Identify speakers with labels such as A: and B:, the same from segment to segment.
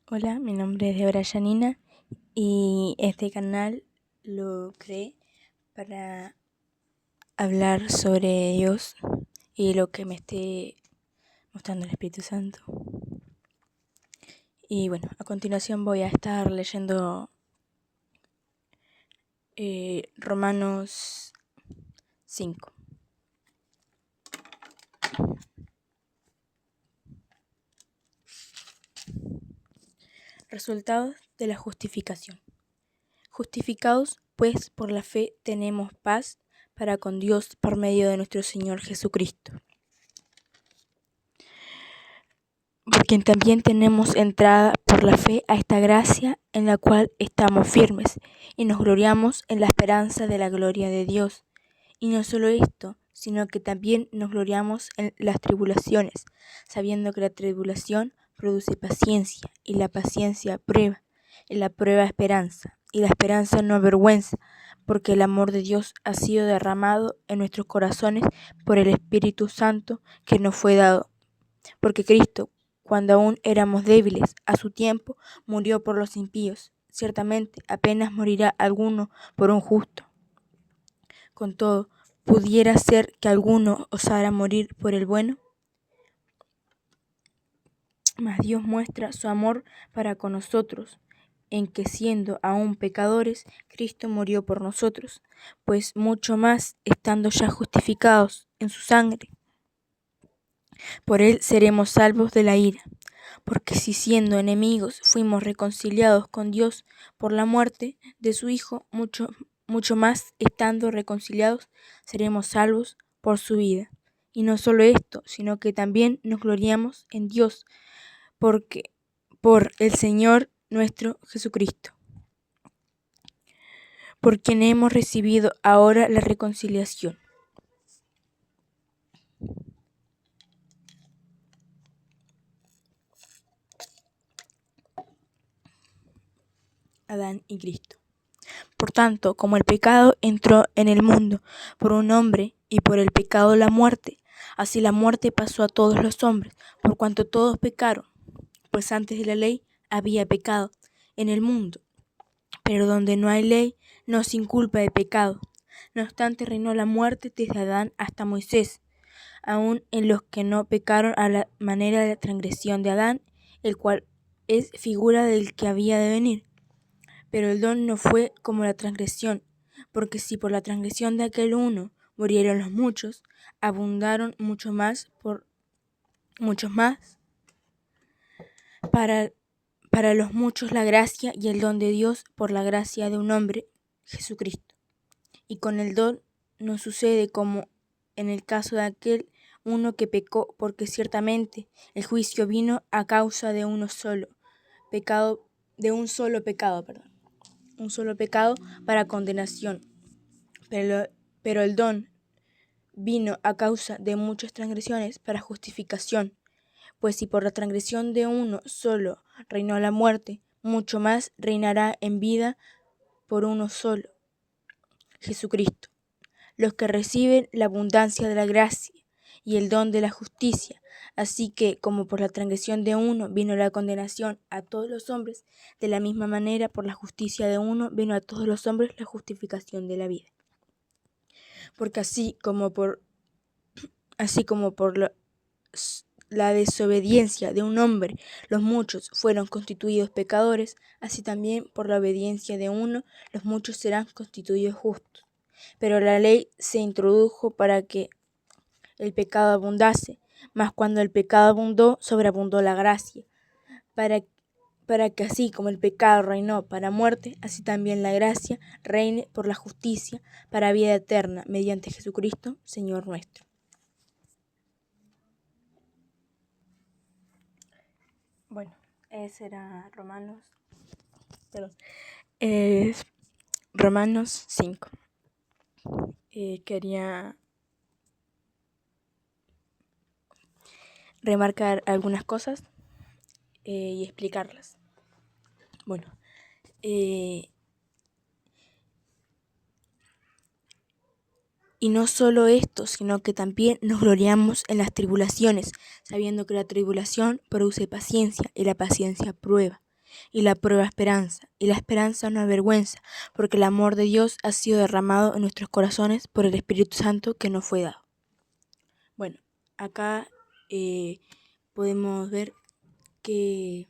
A: Hola, mi nombre es Débora Yanina y este canal lo creé para hablar sobre Dios y lo que me esté mostrando el Espíritu Santo. Y bueno, a continuación voy a estar leyendo Romanos 5. Resultados de la justificación. Justificados, pues, por la fe tenemos paz para con Dios por medio de nuestro Señor Jesucristo, por quien también tenemos entrada por la fe a esta gracia en la cual estamos firmes y nos gloriamos en la esperanza de la gloria de Dios. Y no solo esto, sino que también nos gloriamos en las tribulaciones, sabiendo que la tribulación produce paciencia, y la paciencia prueba, y la prueba esperanza, y la esperanza no avergüenza, porque el amor de Dios ha sido derramado en nuestros corazones por el Espíritu Santo que nos fue dado. Porque Cristo, cuando aún éramos débiles, a su tiempo murió por los impíos. Ciertamente apenas morirá alguno por un justo. Con todo, ¿pudiera ser que alguno osara morir por el bueno? Mas Dios muestra su amor para con nosotros, en que siendo aún pecadores, Cristo murió por nosotros, pues mucho más, estando ya justificados en su sangre, por él seremos salvos de la ira. Porque si siendo enemigos fuimos reconciliados con Dios por la muerte de su Hijo, mucho más estando reconciliados seremos salvos por su vida. Y no solo esto, sino que también nos gloriamos en Dios, porque por el Señor nuestro Jesucristo, por quien hemos recibido ahora la reconciliación. Adán y Cristo. Por tanto, como el pecado entró en el mundo por un hombre y por el pecado la muerte, así la muerte pasó a todos los hombres, por cuanto todos pecaron. Pues antes de la ley había pecado en el mundo, pero donde no hay ley no se inculpa de pecado. No obstante, reinó la muerte desde Adán hasta Moisés, aun en los que no pecaron a la manera de la transgresión de Adán, el cual es figura del que había de venir. Pero el don no fue como la transgresión, porque si por la transgresión de aquel uno murieron los muchos, abundaron muchos más para los muchos la gracia y el don de Dios por la gracia de un hombre, Jesucristo. Y con el don no sucede como en el caso de aquel uno que pecó, porque ciertamente el juicio vino a causa de un solo pecado, un solo pecado para condenación, pero el don vino a causa de muchas transgresiones para justificación, pues si por la transgresión de uno solo reinó la muerte, mucho más reinará en vida por uno solo, Jesucristo, los que reciben la abundancia de la gracia y el don de la justicia. Así que, como por la transgresión de uno vino la condenación a todos los hombres, de la misma manera por la justicia de uno vino a todos los hombres la justificación de la vida. Porque así como por la desobediencia de un hombre los muchos fueron constituidos pecadores, así también por la obediencia de uno los muchos serán constituidos justos. Pero la ley se introdujo para que el pecado abundase, mas cuando el pecado abundó, sobreabundó la gracia, para que así como el pecado reinó para muerte, así también la gracia reine por la justicia para vida eterna, mediante Jesucristo, Señor nuestro. Bueno, ese era Romanos 5. Quería remarcar algunas cosas y explicarlas. Bueno, y no solo esto, sino que también nos gloriamos en las tribulaciones, sabiendo que la tribulación produce paciencia y la paciencia prueba, y la prueba esperanza, y la esperanza no avergüenza, porque el amor de Dios ha sido derramado en nuestros corazones por el Espíritu Santo que nos fue dado. Bueno, acá podemos ver que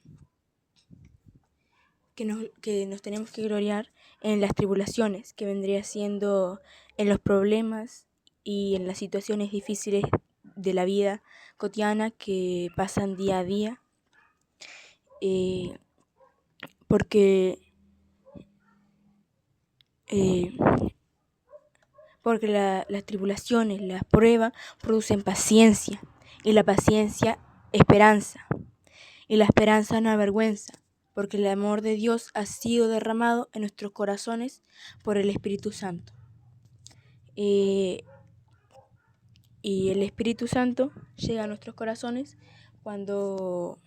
A: nos tenemos que gloriar en las tribulaciones, que vendría siendo en los problemas y en las situaciones difíciles de la vida cotidiana que pasan día a día, porque las tribulaciones, las pruebas producen paciencia, y la paciencia esperanza, y la esperanza no avergüenza, porque el amor de Dios ha sido derramado en nuestros corazones por el Espíritu Santo. Y el Espíritu Santo llega a nuestros corazones cuando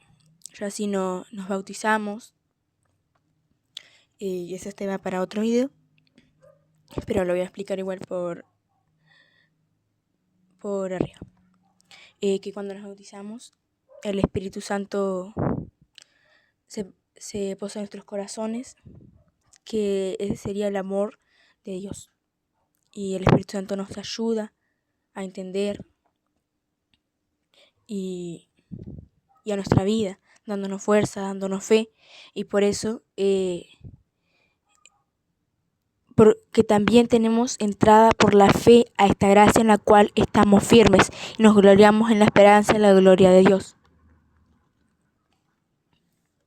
A: ya así nos bautizamos. Y ese es tema para otro video, pero lo voy a explicar igual por arriba. Que cuando nos bautizamos, el Espíritu Santo se posa en nuestros corazones, que ese sería el amor de Dios. Y el Espíritu Santo nos ayuda a entender y a nuestra vida, dándonos fuerza, dándonos fe. Y por eso porque también tenemos entrada por la fe a esta gracia en la cual estamos firmes y nos gloriamos en la esperanza y la gloria de Dios.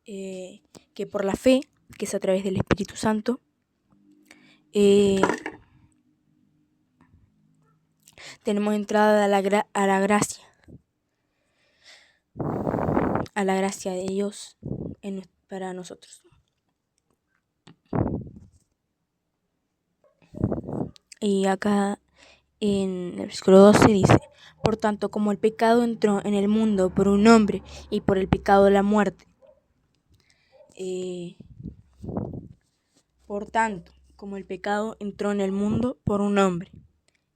A: Que por la fe, que es a través del Espíritu Santo, tenemos entrada a la gracia, a la gracia de Dios para nosotros. Y acá en el versículo 12 dice: por tanto, como el pecado entró en el mundo por un hombre, y por el pecado la muerte. Por tanto, como el pecado entró en el mundo por un hombre.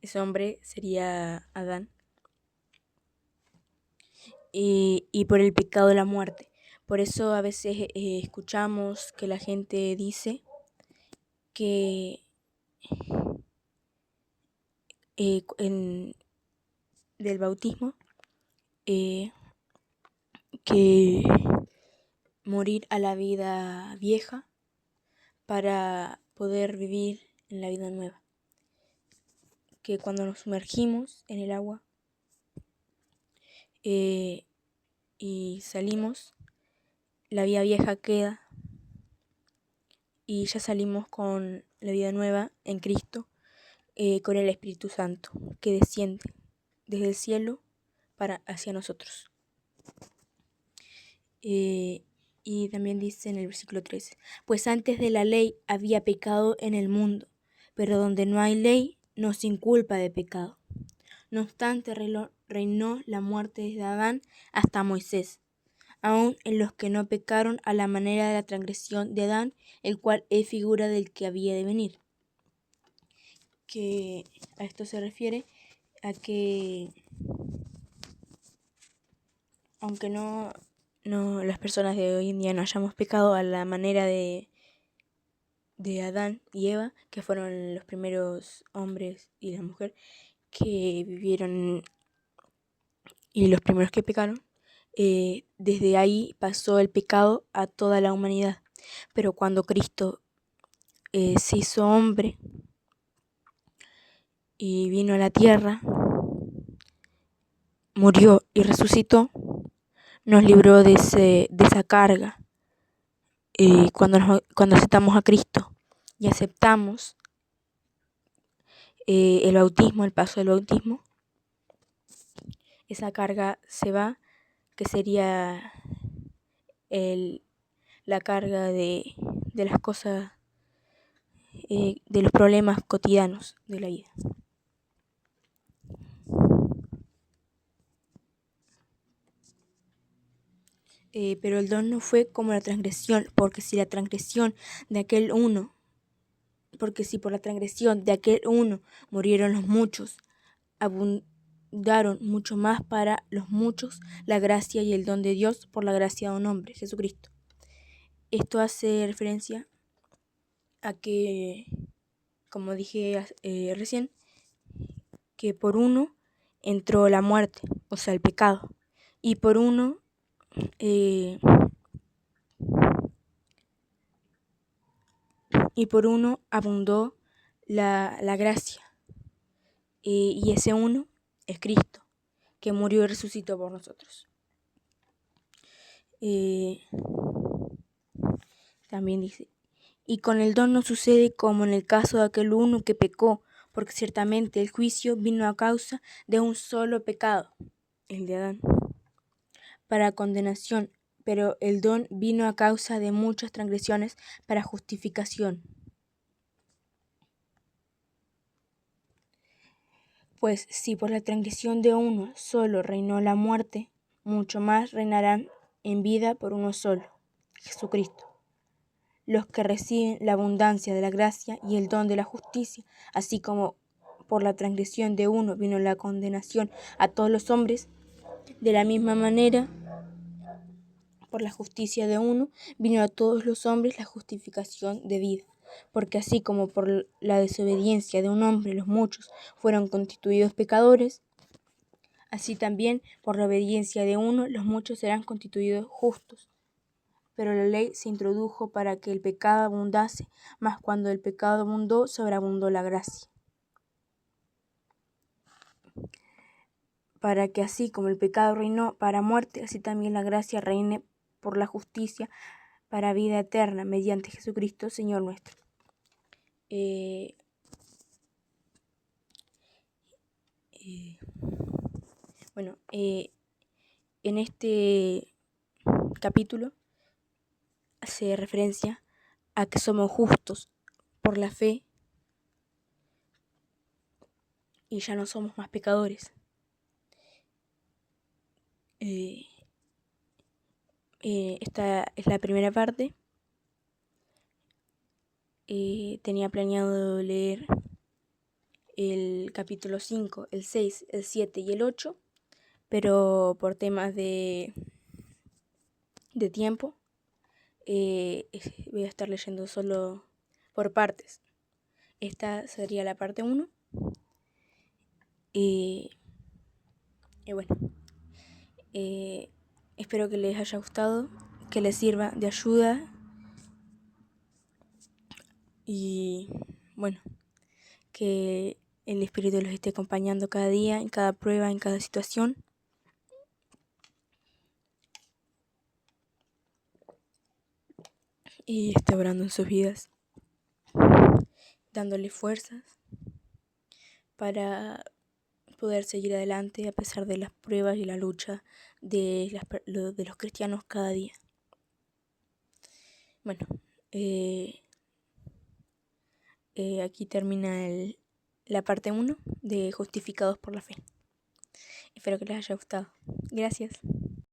A: Ese hombre sería Adán. Y por el pecado la muerte. Por eso a veces escuchamos que la gente dice que del bautismo, que morir a la vida vieja para poder vivir en la vida nueva. Que cuando nos sumergimos en el agua y salimos, la vida vieja queda y ya salimos con la vida nueva en Cristo, con el Espíritu Santo que desciende desde el cielo hacia nosotros. Y también dice en el versículo 13: pues antes de la ley había pecado en el mundo, pero donde no hay ley no se inculpa de pecado. No obstante, reinó la muerte desde Adán hasta Moisés, aun en los que no pecaron a la manera de la transgresión de Adán, el cual es figura del que había de venir. Que a esto se refiere a que aunque no las personas de hoy en día no hayamos pecado a la manera de Adán y Eva, que fueron los primeros hombres y la mujer que vivieron y los primeros que pecaron, desde ahí pasó el pecado a toda la humanidad. Pero cuando Cristo se hizo hombre y vino a la tierra, murió y resucitó, nos libró de esa carga. Cuando aceptamos a Cristo y aceptamos el bautismo, el paso del bautismo, esa carga se va, que sería la carga de las cosas, de los problemas cotidianos de la vida. Pero el don no fue como la transgresión, porque si por la transgresión de aquel uno murieron los muchos, abundaron mucho más para los muchos la gracia y el don de Dios por la gracia de un hombre, Jesucristo. Esto hace referencia a que, como dije recién, que por uno entró la muerte, o sea, el pecado, y por uno abundó la gracia, y ese uno es Cristo, que murió y resucitó por nosotros. También dice, y con el don no sucede como en el caso de aquel uno que pecó, porque ciertamente el juicio vino a causa de un solo pecado, el de Adán, para condenación, pero el don vino a causa de muchas transgresiones para justificación. Pues si por la transgresión de uno solo reinó la muerte, mucho más reinarán en vida por uno solo, Jesucristo, los que reciben la abundancia de la gracia y el don de la justicia, así como por la transgresión de uno vino la condenación a todos los hombres, de la misma manera, por la justicia de uno vino a todos los hombres la justificación de vida. Porque así como por la desobediencia de un hombre los muchos fueron constituidos pecadores, así también por la obediencia de uno los muchos serán constituidos justos. Pero la ley se introdujo para que el pecado abundase, mas cuando el pecado abundó, sobreabundó la gracia. Para que así como el pecado reinó para muerte, así también la gracia reine por la justicia para vida eterna, mediante Jesucristo, Señor nuestro. En este capítulo hace referencia a que somos justos por la fe y ya no somos más pecadores. Esta es la primera parte. Tenía planeado leer el capítulo 5, el 6, el 7 y el 8, pero por temas de tiempo voy a estar leyendo solo por partes. Esta sería la parte 1. Y bueno, espero que les haya gustado, que les sirva de ayuda y bueno, que el Espíritu los esté acompañando cada día, en cada prueba, en cada situación. Y esté obrando en sus vidas, dándole fuerzas para poder seguir adelante a pesar de las pruebas y la lucha de los cristianos cada día. Bueno, aquí termina la parte 1 de Justificados por la Fe. Espero que les haya gustado. Gracias.